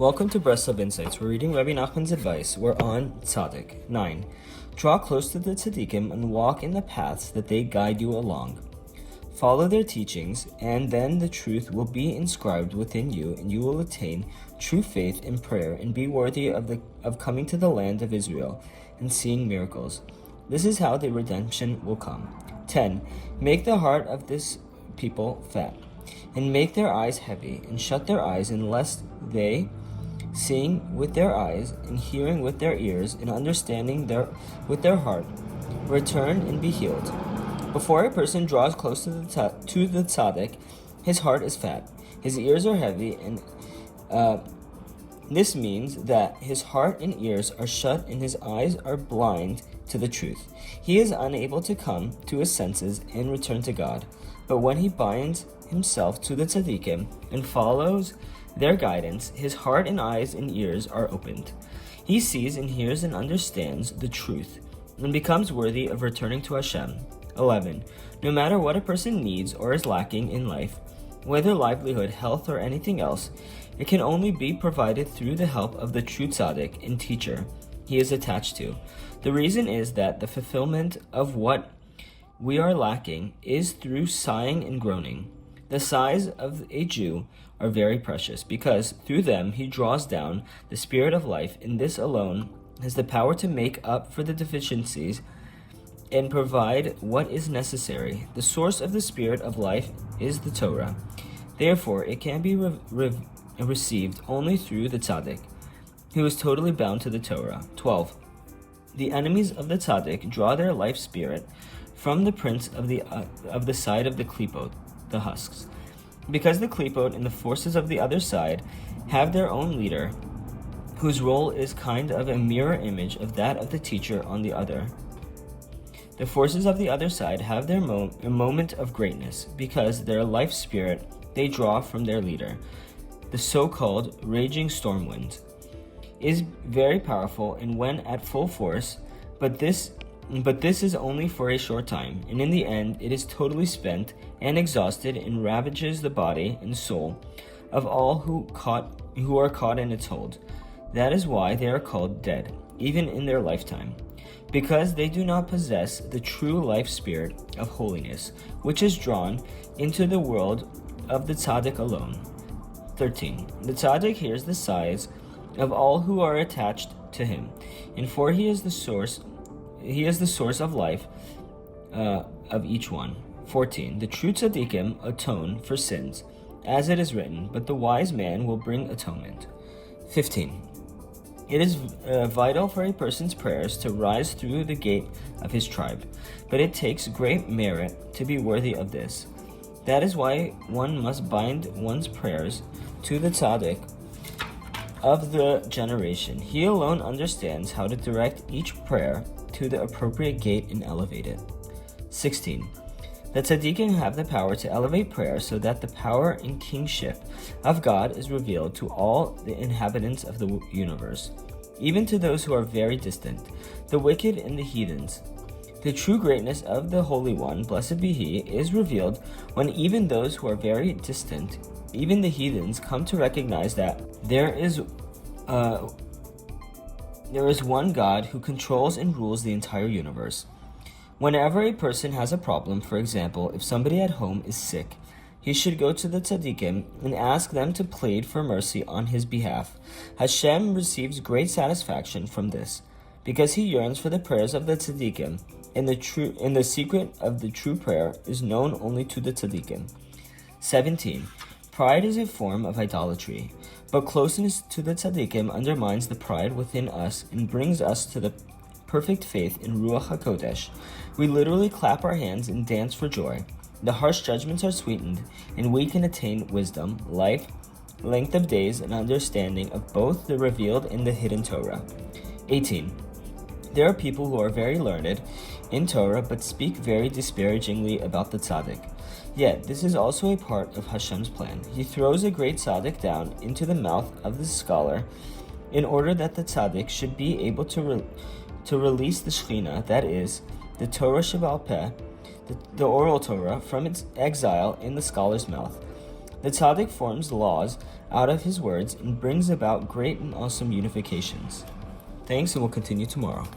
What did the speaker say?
Welcome to Breslov Insights. We're reading Rebbe Nachman's advice. We're on Tzaddik. 9. Draw close to the Tzaddikim and walk in the paths that they guide you along. Follow their teachings, and then the truth will be inscribed within you, and you will attain true faith and prayer and be worthy of coming to the land of Israel and seeing miracles. This is how the redemption will come. 10. Make the heart of this people fat, and make their eyes heavy, and shut their eyes, unless they, seeing with their eyes, and hearing with their ears, and understanding with their heart, return and be healed. Before a person draws close to the tzaddik, his heart is fat, his ears are heavy, and this means that his heart and ears are shut and his eyes are blind to the truth. He is unable to come to his senses and return to God. But when he binds himself to the tzaddikim and follows their guidance, his heart and eyes and ears are opened. He sees and hears and understands the truth and becomes worthy of returning to Hashem. 11. No matter what a person needs or is lacking in life, whether livelihood, health, or anything else, it can only be provided through the help of the true tzaddik and teacher he is attached to. The reason is that the fulfillment of what we are lacking is through sighing and groaning. The sighs of a Jew are very precious, because through them he draws down the spirit of life, and this alone has the power to make up for the deficiencies and provide what is necessary. The source of the spirit of life is the Torah. Therefore, it can be received only through the tzaddik, who is totally bound to the Torah. 12. The enemies of the tzaddik draw their life spirit from the prince of the side of the klipot, the husks. Because the klipot and the forces of the other side have their own leader, whose role is kind of a mirror image of that of the teacher on the other. The forces of the other side have their moment of greatness, because their life spirit they draw from their leader. The so-called raging storm wind is very powerful and when at full force, but this is only for a short time, and in the end it is totally spent and exhausted and ravages the body and soul of all who are caught in its hold. That is why they are called dead, even in their lifetime, because they do not possess the true life spirit of holiness, which is drawn into the world of the tzaddik alone. 13. The tzaddik hears the sighs of all who are attached to him, and for he is the source of life of each one. 14. The true tzaddikim atone for sins, as it is written, but the wise man will bring atonement. 15. It is vital for a person's prayers to rise through the gate of his tribe, but it takes great merit to be worthy of this. That is why one must bind one's prayers to the tzaddik of the generation. He alone understands how to direct each prayer to the appropriate gate and elevate it. 16. The tzaddikim have the power to elevate prayer so that the power and kingship of God is revealed to all the inhabitants of the universe, even to those who are very distant, the wicked and the heathens. The true greatness of the Holy One, blessed be He, is revealed when even those who are very distant, even the heathens, come to recognize that there is one God who controls and rules the entire universe. Whenever a person has a problem, for example, if somebody at home is sick, he should go to the tzaddikim and ask them to plead for mercy on his behalf. Hashem receives great satisfaction from this, because he yearns for the prayers of the tzaddikim, and the secret of the true prayer is known only to the tzaddikim. 17. Pride is a form of idolatry, but closeness to the tzaddikim undermines the pride within us and brings us to the perfect faith in Ruach HaKodesh. We literally clap our hands and dance for joy. The harsh judgments are sweetened, and we can attain wisdom, life, length of days, and understanding of both the revealed and the hidden Torah. 18. There are people who are very learned in Torah but speak very disparagingly about the tzaddik. Yet, this is also a part of Hashem's plan. He throws a great tzaddik down into the mouth of the scholar in order that the tzaddik should be able to release the Shekhinah, that is, the Torah Sheba'al Peh, the oral Torah, from its exile in the scholar's mouth. The Tzaddik forms laws out of his words and brings about great and awesome unifications. Thanks, and we'll continue tomorrow.